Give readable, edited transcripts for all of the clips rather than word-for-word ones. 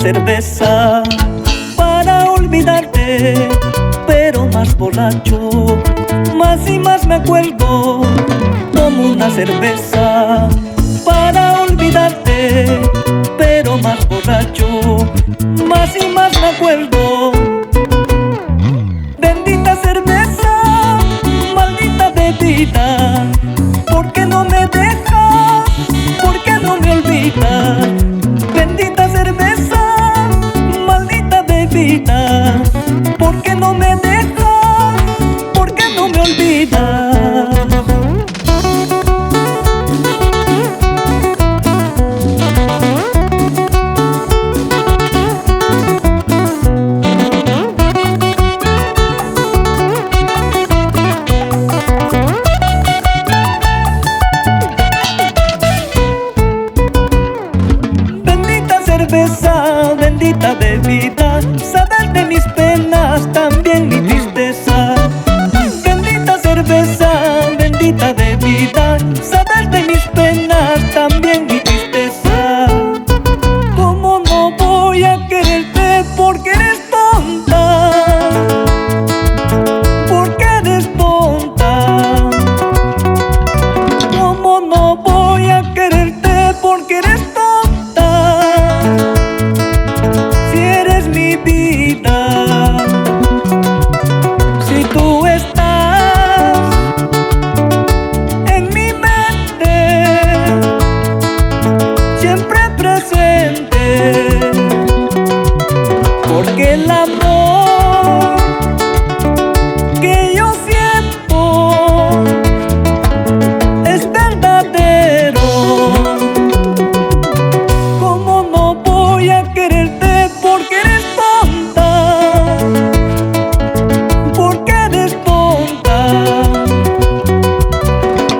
cerveza para olvidarte, pero más borracho, más y más me acuerdo. Tomo una cerveza para olvidarte, pero más borracho, más y más me acuerdo. Bendita cerveza, maldita bebida, ¿por qué no me dejas? ¿Por qué no me olvidas? Bendita cerveza, maldita bebida, ¿por qué no me dejas? ¿Por qué no me olvidas? Cerveza, bendita bebida, sabes de mis penas, también mi tristeza. Bendita cerveza, bendita bebida, sabes de mis penas, también mi tristeza. ¿Cómo no voy a quererte porque eres tonta? Porque eres tonta. ¿Cómo no voy a quererte porque eres tonta? Si tú estás en mi mente, siempre presente, porque el amor que yo siento es verdadero. ¿Cómo no voy a quererte porque eres tonta? Porque eres tonta.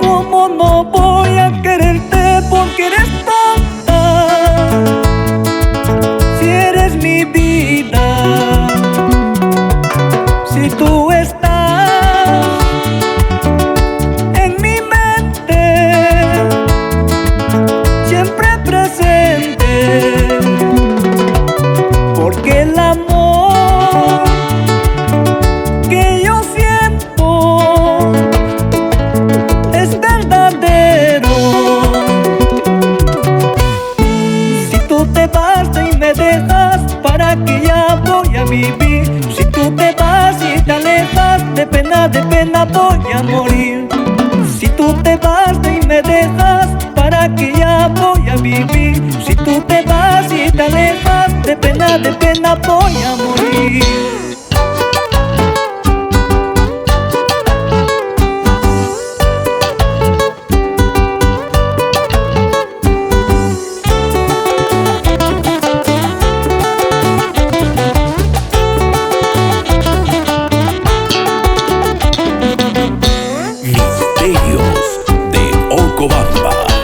¿Cómo no voy a quererte porque eres tonta? Si eres mi vida, si tú estás en mi mente, siempre presente, porque el amor que yo siento es verdadero. Si tú te vas y me dejas, ¿para qué ya voy a vivir? Si tú te vas y te alejas, de pena voy a morir. Si tú te vas y me dejas, ¿para qué ya voy a vivir? Si tú te vas y te alejas, de pena voy a morir. Misterios de Ocobamba.